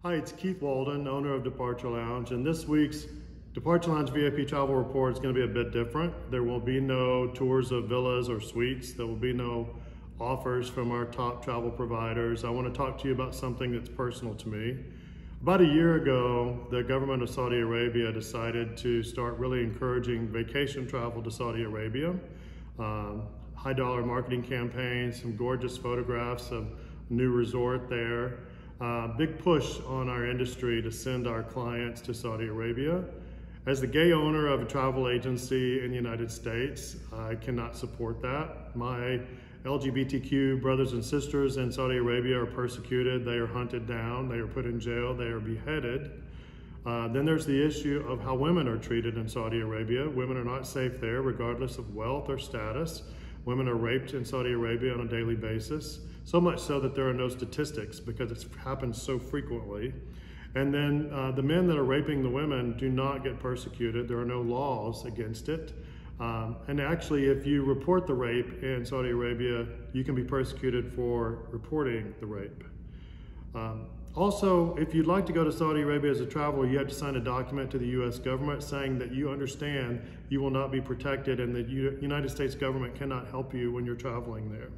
Hi, it's Keith Walden, owner of Departure Lounge, and this week's Departure Lounge VIP Travel Report is going to be a bit different. There will be no tours of villas or suites. There will be no offers from our top travel providers. I want to talk to you about something that's personal to me. About a year ago, the government of Saudi Arabia decided to start really encouraging vacation travel to Saudi Arabia. High dollar marketing campaigns, some gorgeous photographs of a new resort there. Big push on our industry to send our clients to Saudi Arabia. As the gay owner of a travel agency in the United States, I cannot support that. My LGBTQ brothers and sisters in Saudi Arabia are persecuted, they are hunted down, they are put in jail, they are beheaded. Then there's the issue of how women are treated in Saudi Arabia. Women are not safe there regardless of wealth or status. Women are raped in Saudi Arabia on a daily basis, so much so that there are no statistics because it happens so frequently. And then the men that are raping the women do not get persecuted. There are no laws against it. And actually, if you report the rape in Saudi Arabia, you can be persecuted for reporting the rape. Also, if you'd like to go to Saudi Arabia as a traveler, you have to sign a document to the U.S. government saying that you understand you will not be protected and that the United States government cannot help you when you're traveling there.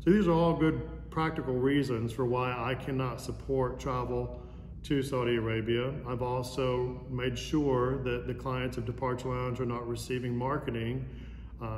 So these are all good practical reasons for why I cannot support travel to Saudi Arabia. I've also made sure that the clients of Departure Lounge are not receiving marketing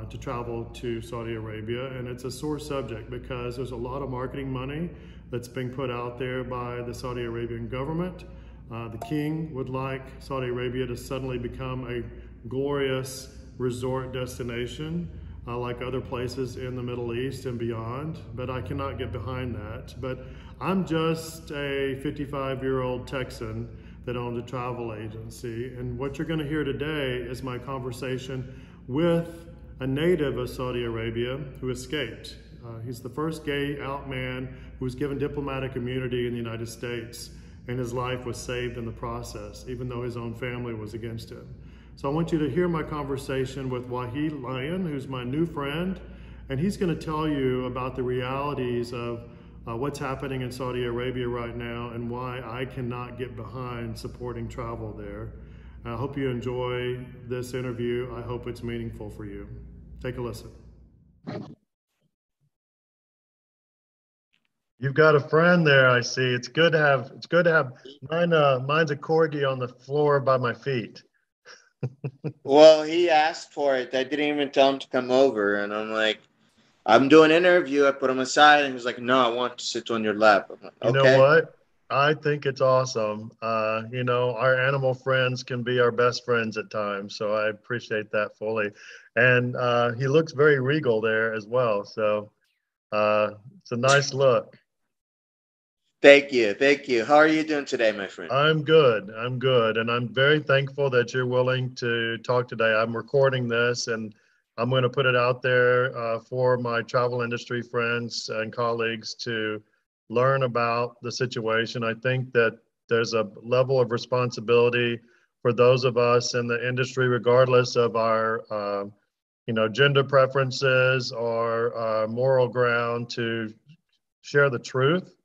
to travel to Saudi Arabia, and it's a sore subject because there's a lot of marketing money that's being put out there by the Saudi Arabian government. The king would like Saudi Arabia to suddenly become a glorious resort destination like other places in the Middle East and beyond, but I cannot get behind that. But I'm just a 55-year-old Texan that owns a travel agency, and what you're going to hear today is my conversation with a native of Saudi Arabia who escaped. He's the first gay out man who was given diplomatic immunity in the United States, and his life was saved in the process, even though his own family was against him. So I want you to hear my conversation with Wahid Lyon, who's my new friend, and he's going to tell you about the realities of what's happening in Saudi Arabia right now and why I cannot get behind supporting travel there. I hope you enjoy this interview. I hope it's meaningful for you. Take a listen. You've got a friend there, I see. It's good to have mine. Mine's a corgi on the floor by my feet. Well, he asked for it. I didn't even tell him to come over, and I'm like, I'm doing an interview. I put him aside, and he's like, no, I want to sit on your lap. I'm like, You know what? I think it's awesome. You know, our animal friends can be our best friends at times, so I appreciate that fully. And he looks very regal there as well, so it's a nice look. Thank you. Thank you. How are you doing today, my friend? I'm good. I'm good. And I'm very thankful that you're willing to talk today. I'm recording this and I'm going to put it out there for my travel industry friends and colleagues to learn about the situation. I think that there's a level of responsibility for those of us in the industry, regardless of our gender preferences or moral ground, to share the truth.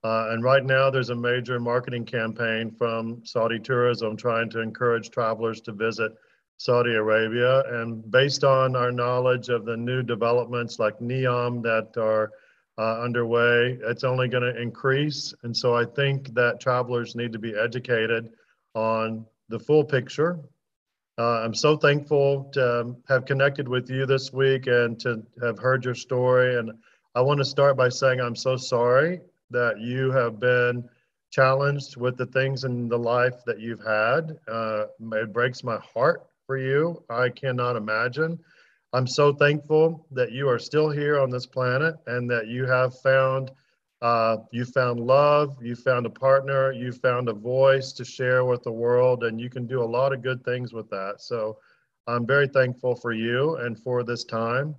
And right now there's a major marketing campaign from Saudi Tourism trying to encourage travelers to visit Saudi Arabia. And based on our knowledge of the new developments like NEOM that are underway, it's only going to increase. And so I think that travelers need to be educated on the full picture. I'm so thankful to have connected with you this week and to have heard your story. And I want to start by saying I'm so sorry that you have been challenged with the things in the life that you've had. It breaks my heart for you. I cannot imagine. I'm so thankful that you are still here on this planet and that you have found love, you found a partner, you found a voice to share with the world, and you can do a lot of good things with that. So I'm very thankful for you and for this time.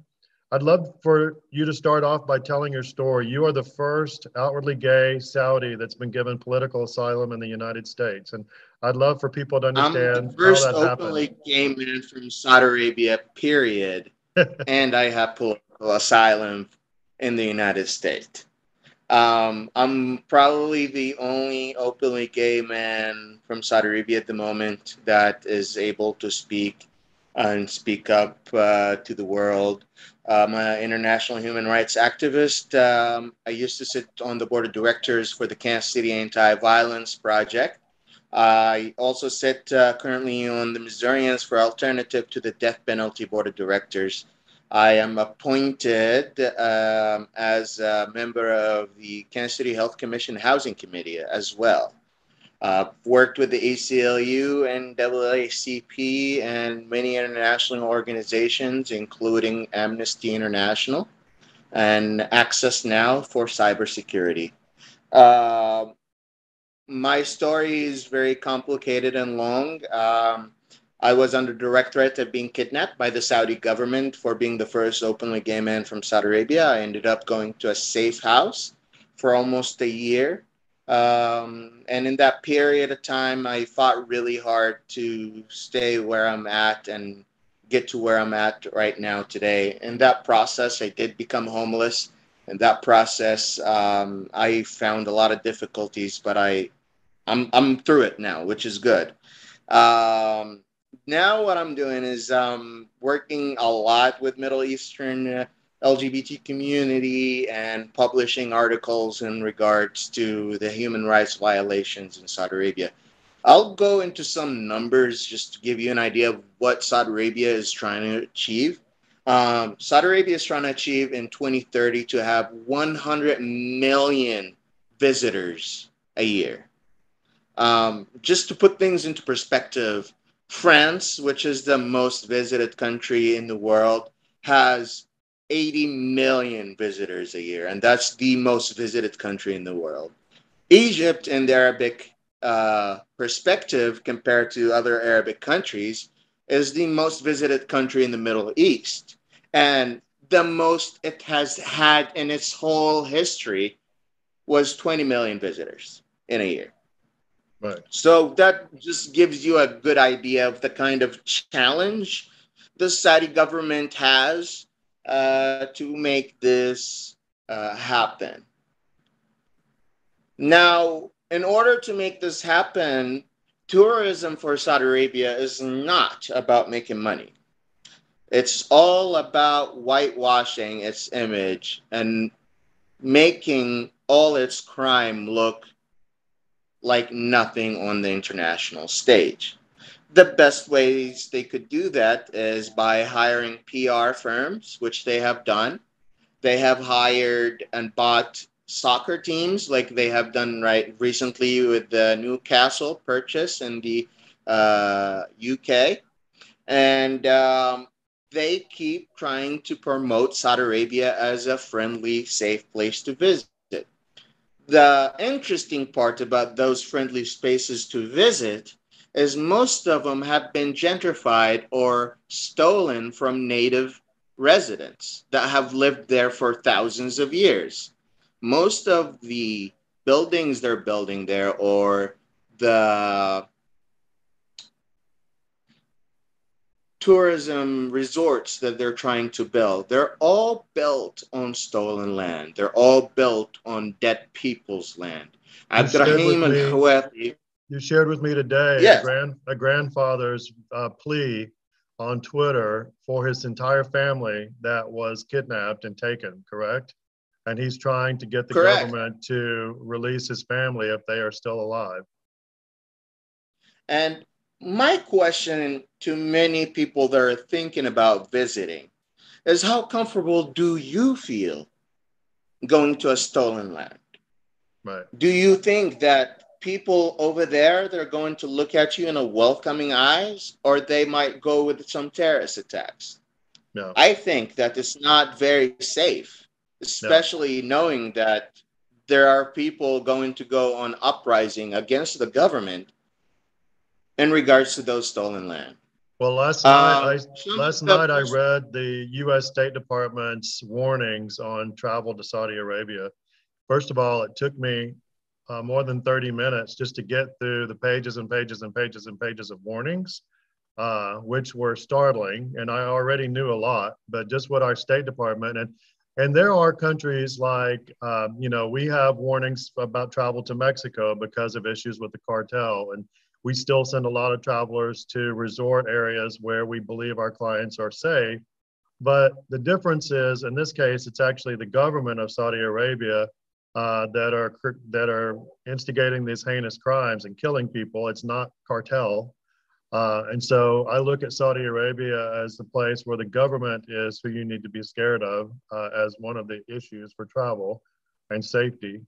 I'd love for you to start off by telling your story. You are the first outwardly gay Saudi that's been given political asylum in the United States. And I'd love for people to understand I'm the first how that openly happened. gay man from Saudi Arabia, period. And I have political asylum in the United States. I'm probably the only openly gay man from Saudi Arabia at the moment that is able to speak and speak up to the world. I'm an international human rights activist. I used to sit on the board of directors for the Kansas City Anti-Violence Project. I also sit currently on the Missourians for Alternative to the Death Penalty Board of Directors. I am appointed as a member of the Kansas City Health Commission Housing Committee as well. Worked with the ACLU and NAACP and many international organizations, including Amnesty International and Access Now for cybersecurity. Uh, my story is very complicated and long. I was under direct threat of being kidnapped by the Saudi government for being the first openly gay man from Saudi Arabia. I ended up going to a safe house for almost a year. And in that period of time, I fought really hard to stay where I'm at and get to where I'm at right now today. In that process, I did become homeless. In that process, I found a lot of difficulties, but I'm through it now, which is good. Um, Now what I'm doing is working a lot with Middle Eastern LGBT community and publishing articles in regards to the human rights violations in Saudi Arabia. I'll go into some numbers just to give you an idea of what Saudi Arabia is trying to achieve. Saudi Arabia is trying to achieve in 2030 to have 100 million visitors a year. Just to put things into perspective, France, which is the most visited country in the world, has 80 million visitors a year, and that's the most visited country in the world. Egypt, in the Arabic perspective, compared to other Arabic countries, is the most visited country in the Middle East. And the most it has had in its whole history was 20 million visitors in a year. Right. So that just gives you a good idea of the kind of challenge the Saudi government has to make this happen. Now, in order to make this happen, tourism for Saudi Arabia is not about making money. It's all about whitewashing its image and making all its crime look like nothing on the international stage. The best ways they could do that is by hiring PR firms, which they have done. They have hired and bought soccer teams, like they have done right recently with the Newcastle purchase in the UK, and they keep trying to promote Saudi Arabia as a friendly, safe place to visit. The interesting part about those friendly spaces to visit is most of them have been gentrified or stolen from native residents that have lived there for thousands of years. Most of the buildings they're building there or the tourism resorts that they're trying to build, they're all built on stolen land. They're all built on dead people's land. You shared with Abdurrahim Al me, Khawati, you shared with me today yes, a grandfather's plea on Twitter for his entire family that was kidnapped and taken, correct? And he's trying to get the correct. government to release his family if they are still alive. And my question to many people that are thinking about visiting is how comfortable do you feel going to a stolen land? Right. Do you think that people over there they're going to look at you in a welcoming eyes or they might go with some terrorist attacks? No, I think that it's not very safe, no. especially knowing that there are people going to go on uprising against the government in regards to those stolen land. Well, Some of last the night I most read the U.S. State Department's warnings on travel to Saudi Arabia. First of all, it took me more than 30 minutes just to get through the pages and pages and pages and pages of warnings, which were startling. And I already knew a lot, but just what our State Department, and And there are countries like, we have warnings about travel to Mexico because of issues with the cartel. And we still send a lot of travelers to resort areas where we believe our clients are safe. But the difference is, in this case, it's actually the government of Saudi Arabia that are instigating these heinous crimes and killing people. It's not cartel. And so I look at Saudi Arabia as the place where the government is who you need to be scared of as one of the issues for travel and safety.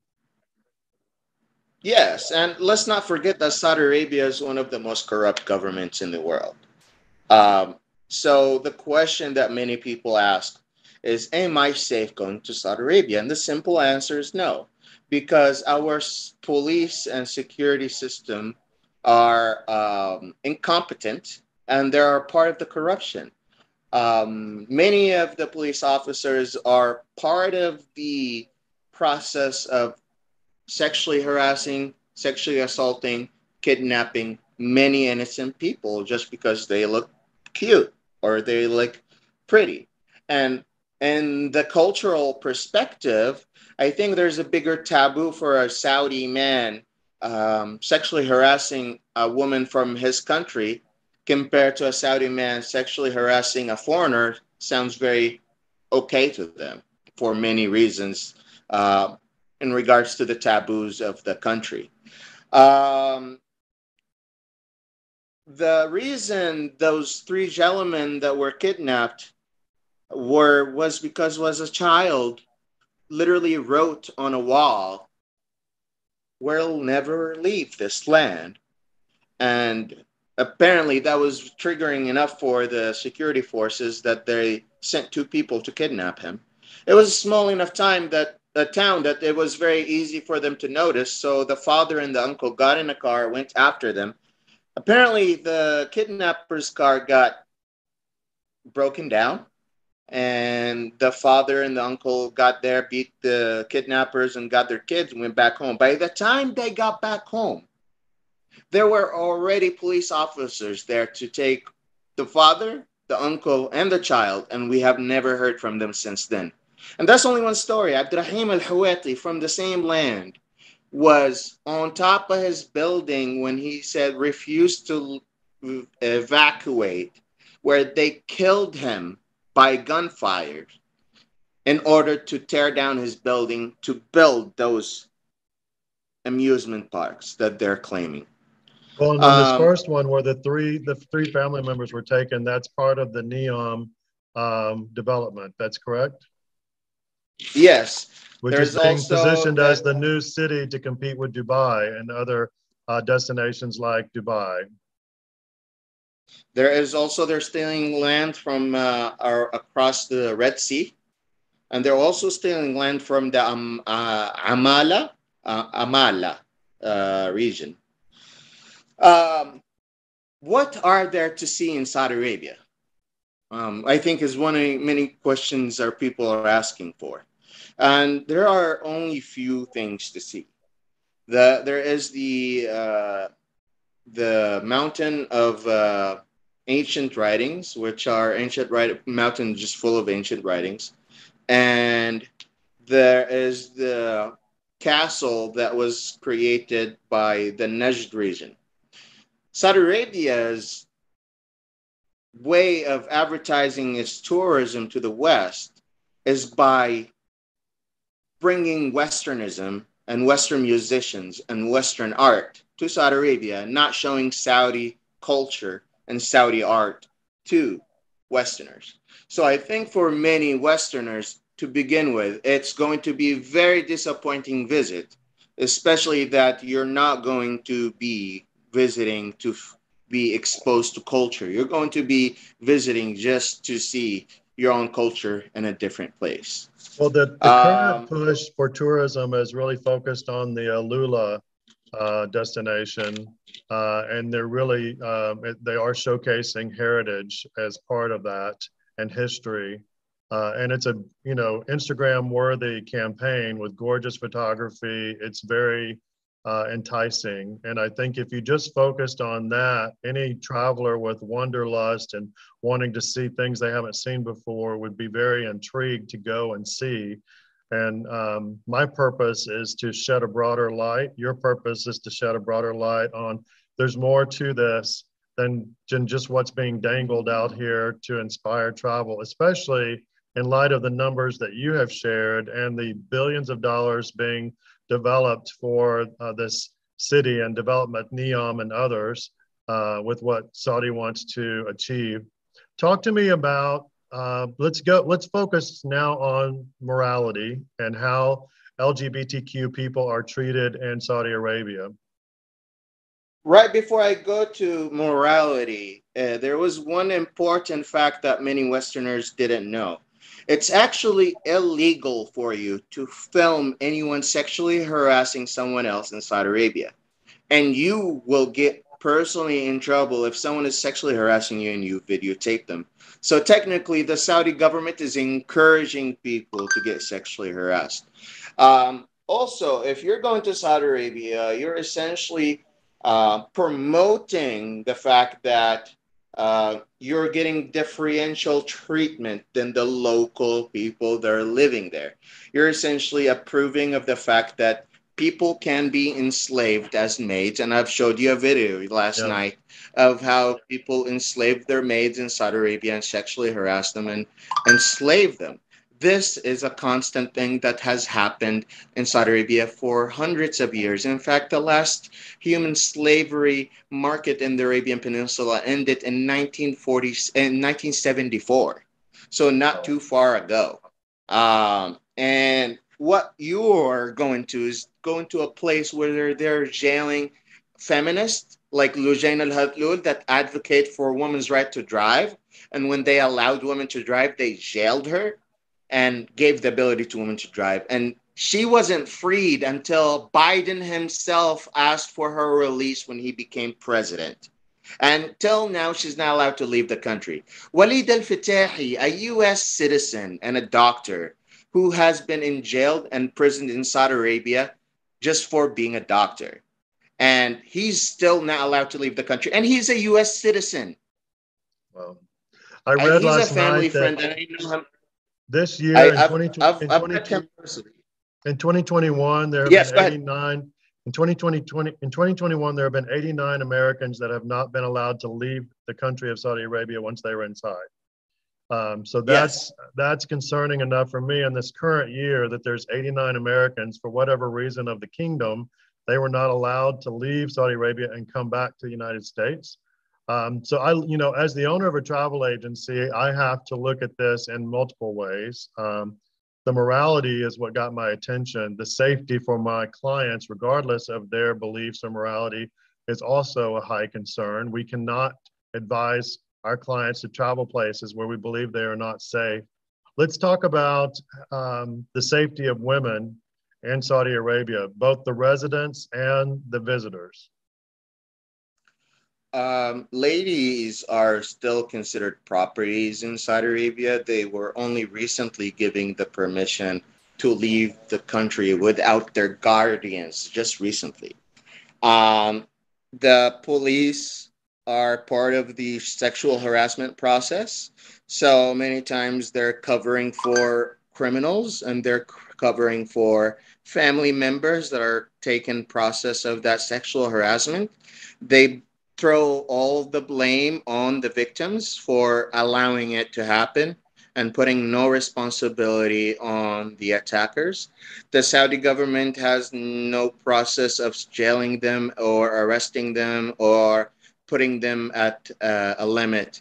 Yes, and let's not forget that Saudi Arabia is one of the most corrupt governments in the world. Um, so the question that many people ask is, am I safe going to Saudi Arabia? And the simple answer is no, because our police and security system are incompetent and they are part of the corruption. Many of the police officers are part of the process of sexually harassing, sexually assaulting, kidnapping many innocent people just because they look cute or they look pretty. And in the cultural perspective, I think there's a bigger taboo for a Saudi man sexually harassing a woman from his country compared to a Saudi man sexually harassing a foreigner. Sounds very okay to them for many reasons. Uh, in regards to the taboos of the country. Um, the reason those three gentlemen that were kidnapped was because was a child literally wrote on a wall, "We'll never leave this land," and apparently that was triggering enough for the security forces that they sent two people to kidnap him. It was a small enough time that a town that it was very easy for them to notice. So the father and the uncle got in a car, went after them. Apparently, the kidnapper's car got broken down, and the father and the uncle got there, beat the kidnappers, and got their kids and went back home. By the time they got back home, there were already police officers there to take the father, the uncle, and the child, and we have never heard from them since then. And that's only one story. Abdurrahim al Hawati from the same land was on top of his building when he said refused to evacuate, where they killed him by gunfire in order to tear down his building to build those amusement parks that they're claiming. Well, and then this Um, first one where the three family members were taken, that's part of the NEOM development. That's correct, yes, which is there's being also positioned as the the new city to compete with Dubai and other destinations like Dubai. there is also they're stealing land from across the Red Sea, and they're also stealing land from the Amala region. Um, what are there to see in Saudi Arabia? I think is one of many questions our people are asking for, and there are only few things to see. There is the mountain of ancient writings, which are mountain just full of ancient writings, and there is the castle that was created by the Najd region. Saudi Arabia's way of advertising its tourism to the West is by bringing Westernism and Western musicians and Western art to Saudi Arabia, not showing Saudi culture and Saudi art to Westerners. So I think for many Westerners, to begin with, it's going to be a very disappointing visit, especially that you're not going to be visiting to be exposed to culture. You're going to be visiting just to see your own culture in a different place. Well, the current Um, push for tourism is really focused on the Alula destination, and they're really they are showcasing heritage as part of that and history. And it's a Instagram worthy campaign with gorgeous photography. It's very enticing. And I think if you just focused on that, any traveler with wanderlust and wanting to see things they haven't seen before would be very intrigued to go and see. And my purpose is to shed a broader light. Your purpose is to shed a broader light on there's more to this than just what's being dangled out here to inspire travel, especially in light of the numbers that you have shared and the billions of dollars being developed for this city and development, NEOM and others, with what Saudi wants to achieve. Talk to me about, let's focus now on morality and how LGBTQ people are treated in Saudi Arabia. Right before I go to morality, there was one important fact that many Westerners didn't know. It's actually illegal for you to film anyone sexually harassing someone else in Saudi Arabia. And you will get personally in trouble if someone is sexually harassing you and you videotape them. So technically, the Saudi government is encouraging people to get sexually harassed. Also, if you're going to Saudi Arabia, you're essentially promoting the fact that you're getting differential treatment than the local people that are living there. You're essentially approving of the fact that people can be enslaved as maids. And I've showed you a video last Yeah. night of how people enslaved their maids in Saudi Arabia and sexually harassed them and enslaved them. This is a constant thing that has happened in Saudi Arabia for hundreds of years. In fact, the last human slavery market in the Arabian Peninsula ended in 1940 in 1974. So not too far ago. And what you're going to is going to a place where they're jailing feminists like Lujain al-Hatlul that advocate for women's right to drive. And when they allowed women to drive, they jailed her and gave the ability to women to drive. And she wasn't freed until Biden himself asked for her release when he became president. Until now, she's not allowed to leave the country. Walid al-Fatahi, a U.S. citizen and a doctor who has been in jail and imprisoned in Saudi Arabia just for being a doctor. And he's still not allowed to leave the country. And he's a U.S. citizen. Well, I And read he's a last family night that friend. And I know him. this year in I've met him personally. 2021, there have Yes, been go ahead. 89. In 2021, there have been 89 Americans that have not been allowed to leave the country of Saudi Arabia once they were inside. So Yes. that's concerning enough for me in this current year that there's 89 Americans, for whatever reason of the kingdom, they were not allowed to leave Saudi Arabia and come back to the United States. So as the owner of a travel agency, I have to look at this in multiple ways. The morality is what got my attention. The safety for my clients, regardless of their beliefs or morality, is also a high concern. We cannot advise our clients to travel places where we believe they are not safe. Let's talk about the safety of women in Saudi Arabia, both the residents and the visitors. Ladies are still considered properties in Saudi Arabia. They were only recently giving the permission to leave the country without their guardians, just recently. Um, the police are part of the sexual harassment process. So many times they're covering for criminals and they're covering for family members that are taking process of that sexual harassment. They throw all the blame on the victims for allowing it to happen and putting no responsibility on the attackers. The Saudi government has no process of jailing them or arresting them or putting them at a limit.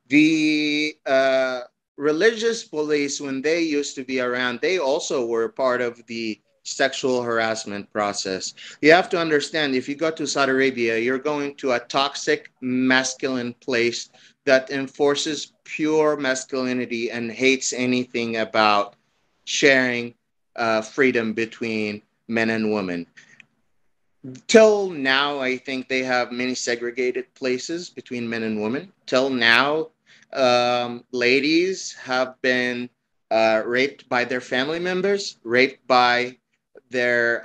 The religious police, when they used to be around, they also were part of the sexual harassment process. You have to understand, if you go to Saudi Arabia, you're going to a toxic masculine place that enforces pure masculinity and hates anything about sharing freedom between men and women. Till now, I think they have many segregated places between men and women. Till now, ladies have been raped by their family members, raped by their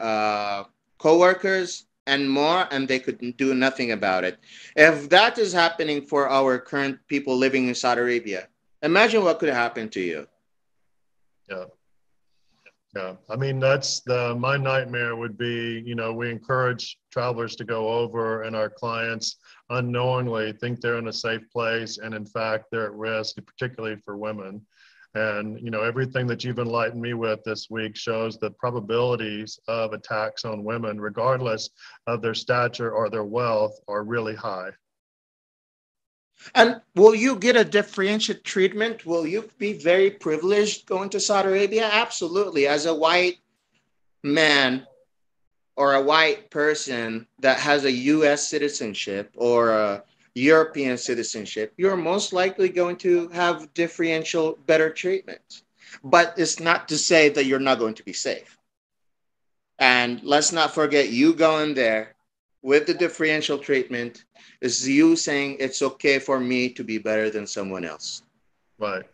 co-workers, and more, and they could do nothing about it. If that is happening for our current people living in Saudi Arabia, imagine what could happen to you. Yeah. Yeah, I mean, that's my nightmare would be, we encourage travelers to go over and our clients unknowingly think they're in a safe place. And in fact, they're at risk, particularly for women. And, everything that you've enlightened me with this week shows the probabilities of attacks on women, regardless of their stature or their wealth, are really high. And will you get a differentiated treatment? Will you be very privileged going to Saudi Arabia? Absolutely. As a white man or a white person that has a US citizenship or a European citizenship, you're most likely going to have differential better treatment. But it's not to say that you're not going to be safe. And let's not forget, you going there with the differential treatment is you saying it's okay for me to be better than someone else. Right.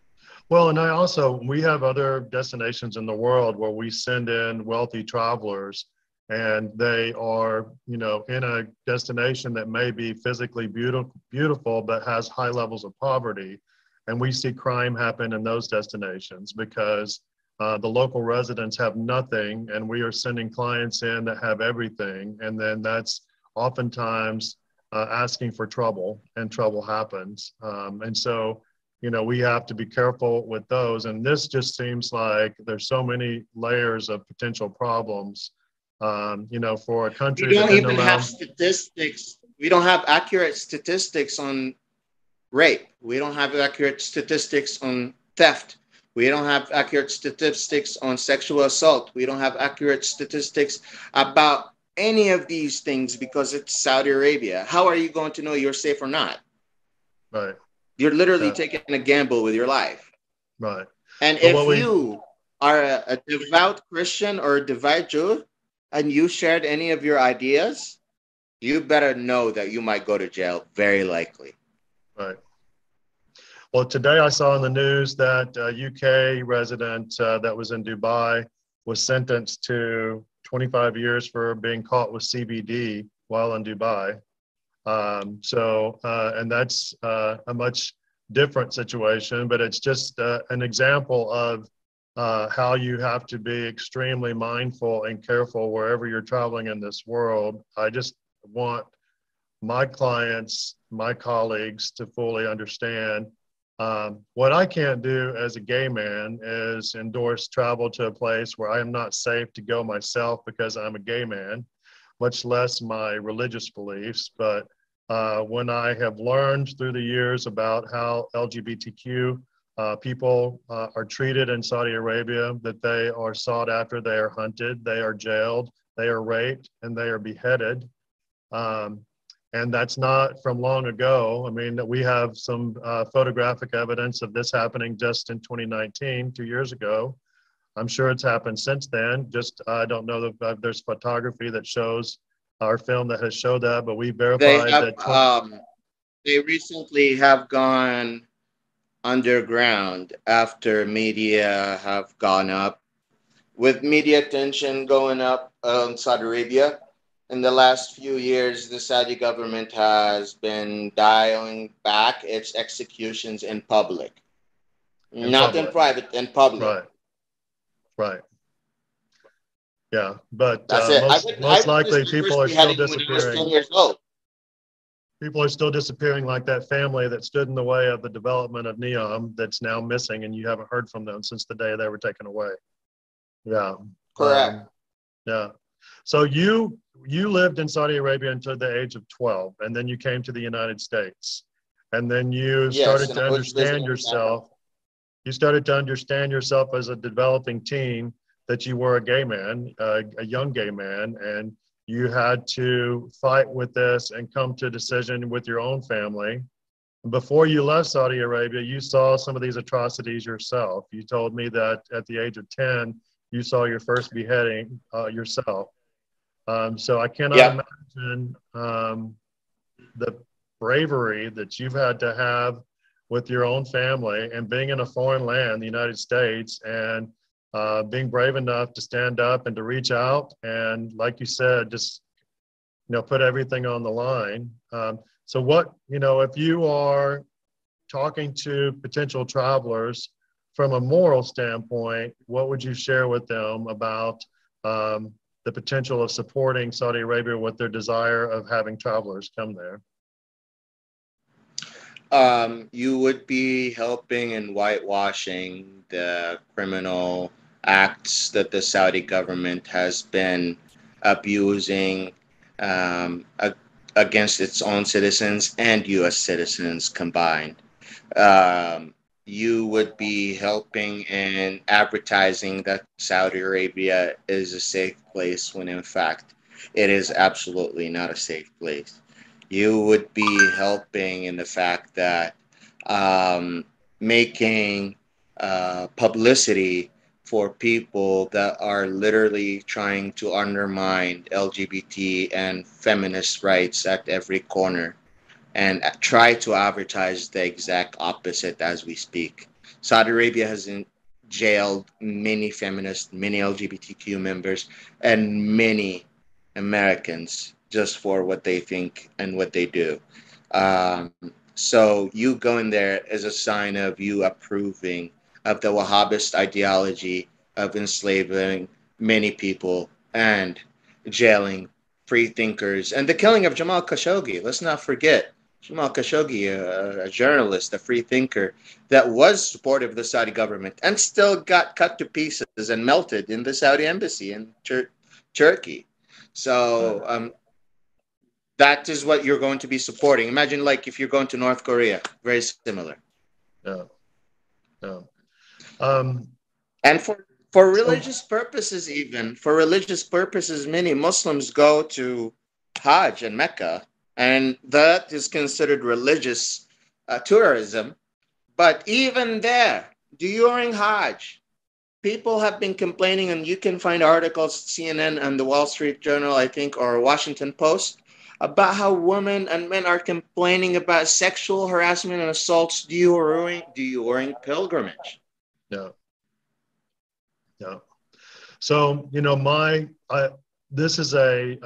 Well, and we have other destinations in the world where we send in wealthy travelers and they are, in a destination that may be physically beautiful, but has high levels of poverty. And we see crime happen in those destinations because the local residents have nothing and we are sending clients in that have everything. And then that's oftentimes asking for trouble, and trouble happens. And so, we have to be careful with those. And this just seems like there's so many layers of potential problems, for a We country that don't didn't even allow. have statistics. We don't have accurate statistics on rape. We don't have accurate statistics on theft. We don't have accurate statistics on sexual assault. We don't have accurate statistics about any of these things because it's Saudi Arabia. How are you going to know you're safe or not? Right. You're literally Yeah. taking a gamble with your life. Right. And But what if we, you are a devout Christian or a devout Jew and you shared any of your ideas, you better know that you might go to jail, very likely. right. Well, today I saw in the news that a UK resident that was in Dubai was sentenced to 25 years for being caught with CBD while in Dubai. And that's a much different situation, but it's just an example of how you have to be extremely mindful and careful wherever you're traveling in this world. I just want my clients, my colleagues to fully understand. What I can't do as a gay man is endorse travel to a place where I am not safe to go myself because I'm a gay man, much less my religious beliefs. But when I have learned through the years about how LGBTQ people are treated in Saudi Arabia, that they are sought after, they are hunted, they are jailed, they are raped, and they are beheaded. And that's not from long ago. I mean, we have some photographic evidence of this happening just in 2019, 2 years ago. I'm sure it's happened since then. Just I don't know if there's photography that shows our film that has showed that, but we They verified have that 20. they recently have gone underground after media have gone up. With media attention going up in Saudi Arabia, in the last few years, the Saudi government has been dialing back its executions in public, In not in public. private, in public. Right, right. Yeah, but That's it. I most witnessed likely my first people are still beheading when I was 10 disappearing. years old. People are still disappearing, like that family that stood in the way of the development of Neom that's now missing, and you haven't heard from them since the day they were taken away. Yeah. Correct. Yeah. So you lived in Saudi Arabia until the age of 12, and then you came to the United States, and then you Yes, started and to I was understand visiting family. yourself. You started to understand yourself as a developing teen that you were a gay man, a young gay man, and you had to fight with this and come to a decision with your own family. Before you left Saudi Arabia, you saw some of these atrocities yourself. You told me that at the age of 10, you saw your first beheading yourself. So I cannot Yep. imagine the bravery that you've had to have with your own family and being in a foreign land, the United States, and being brave enough to stand up and to reach out. And like you said, just put everything on the line. So what, if you are talking to potential travelers from a moral standpoint, what would you share with them about the potential of supporting Saudi Arabia with their desire of having travelers come there? You would be helping in whitewashing the criminal acts that the Saudi government has been abusing um, against its own citizens and U.S. citizens combined. Um, you would be helping in advertising that Saudi Arabia is a safe place when in fact it is absolutely not a safe place. You would be helping in the fact that um, making publicity for people that are literally trying to undermine LGBT and feminist rights at every corner and try to advertise the exact opposite as we speak. Saudi Arabia has jailed many feminists, many LGBTQ members, and many Americans just for what they think and what they do. So you going there is a sign of you approving of the Wahhabist ideology of enslaving many people and jailing free thinkers and the killing of Jamal Khashoggi. Let's not forget Jamal Khashoggi, a journalist, a free thinker that was supportive of the Saudi government and still got cut to pieces and melted in the Saudi embassy in Turkey. So that is what you're going to be supporting. Imagine like if you're going to North Korea, very similar. Yeah, yeah. Um, And for so religious purposes, even for religious purposes, many Muslims go to Hajj and Mecca, and that is considered religious tourism. But even there, during Hajj, people have been complaining, and you can find articles at CNN and the Wall Street Journal, I think, or Washington Post, about how women and men are complaining about sexual harassment and assaults during pilgrimage. yeah, yeah. So this is a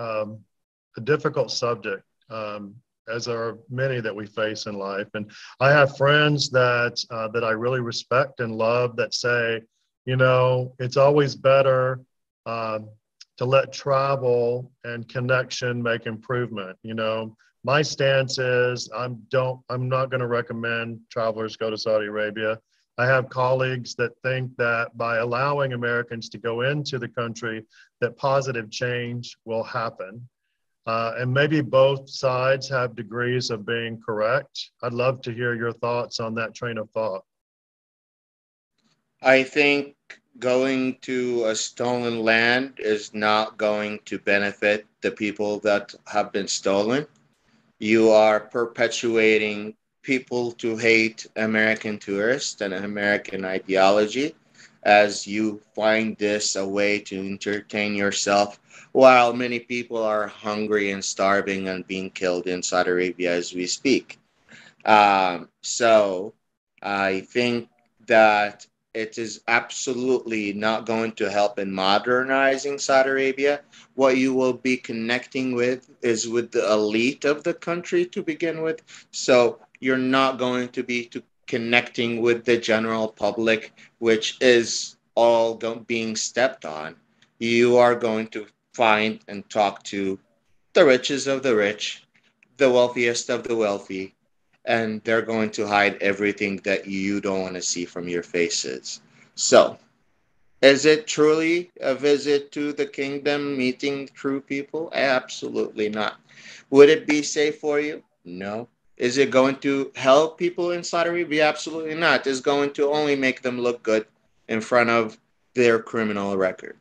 difficult subject, as are many that we face in life. And I have friends that I really respect and love that say, it's always better um, to let travel and connection make improvement. My stance is I'm not going to recommend travelers go to Saudi Arabia. I have colleagues that think that by allowing Americans to go into the country, that positive change will happen. And maybe both sides have degrees of being correct. I'd love to hear your thoughts on that train of thought. I think going to a stolen land is not going to benefit the people that have been stolen. You are perpetuating people to hate American tourists and American ideology as you find this a way to entertain yourself while many people are hungry and starving and being killed in Saudi Arabia as we speak. So I think that it is absolutely not going to help in modernizing Saudi Arabia. What you will be connecting with is with the elite of the country to begin with. So you're not going to be connecting with the general public, which is all being stepped on. You are going to find and talk to the richest of the rich, the wealthiest of the wealthy, and they're going to hide everything that you don't want to see from your faces. So, is it truly a visit to the kingdom, meeting true people? Absolutely not. Would it be safe for you? No. Is it going to help people in Saudi Arabia? Absolutely not. It's going to only make them look good in front of their criminal record.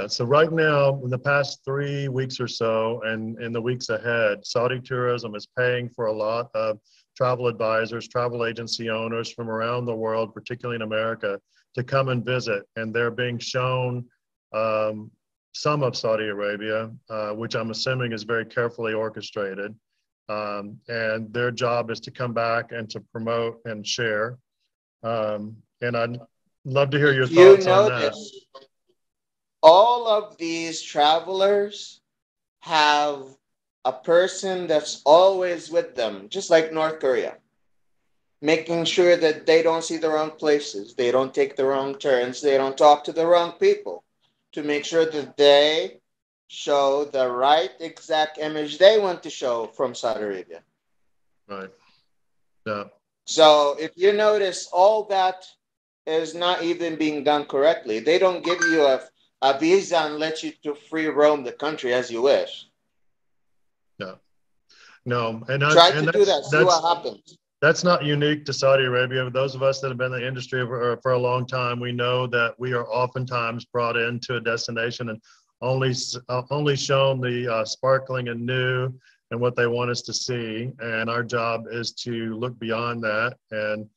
So right now, in the past 3 weeks or so, and in the weeks ahead, Saudi tourism is paying for a lot of travel advisors, travel agency owners from around the world, particularly in America, to come and visit. And they're being shown um, some of Saudi Arabia, which I'm assuming is very carefully orchestrated. And their job is to come back and to promote and share. And I'd love to hear your You thoughts on that. notice all of these travelers have a person that's always with them, just like North Korea, making sure that they don't see the wrong places, they don't take the wrong turns, they don't talk to the wrong people, to make sure that they show the right exact image they want to show from Saudi Arabia. Right. Yeah. So if you notice, all that is not even being done correctly. They don't give you a visa and let you to free roam the country as you wish. Yeah. No, Try to and do that. See what happens. that's not unique to Saudi Arabia. Those of us that have been in the industry for a long time, we know that we are oftentimes brought into a destination and only shown the sparkling and new and what they want us to see. And our job is to look beyond that and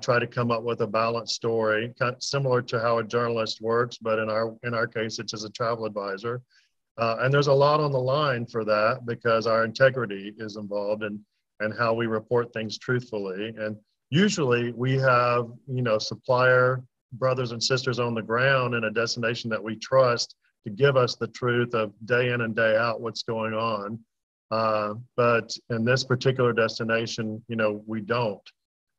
try to come up with a balanced story, kind of similar to how a journalist works, but in our case, it's as a travel advisor. And there's a lot on the line for that because our integrity is involved and how we report things truthfully. And usually we have, supplier brothers and sisters on the ground in a destination that we trust to give us the truth of day in and day out what's going on. But in this particular destination, we don't.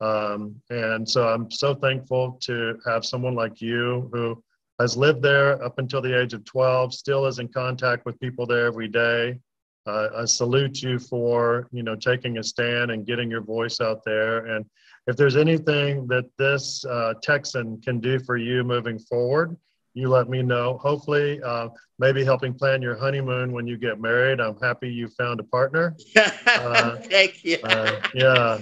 And so I'm so thankful to have someone like you who has lived there up until the age of 12, still is in contact with people there every day. I salute you for, taking a stand and getting your voice out there. And if there's anything that this Texan can do for you moving forward, you let me know. Hopefully, maybe helping plan your honeymoon when you get married. I'm happy you found a partner. Thank you. Yeah.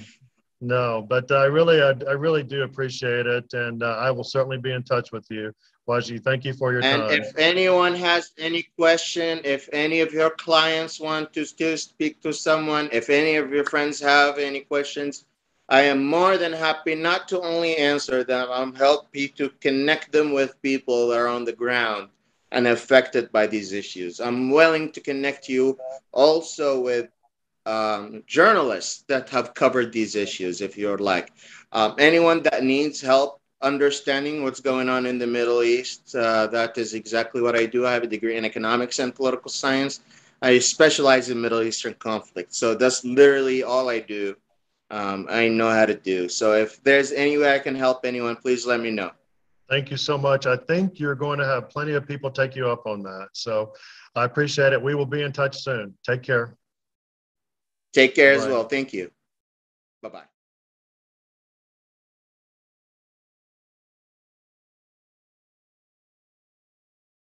No, but I really do appreciate it, and I will certainly be in touch with you. Waji, thank you for your And time. if anyone has any question, if any of your clients want to still speak to someone, if any of your friends have any questions, I am more than happy not to only answer them, I'm happy to connect them with people that are on the ground and affected by these issues. I'm willing to connect you also with journalists that have covered these issues, if you're like. Anyone that needs help understanding what's going on in the Middle East, that is exactly what I do. I have a degree in economics and political science. I specialize in Middle Eastern conflict. So that's literally all I do. I know how to do. So if there's any way I can help anyone, please let me know. Thank you so much. I think you're going to have plenty of people take you up on that. So I appreciate it. We will be in touch soon. Take care. Take care as Bye-bye. well. Thank you. Bye bye.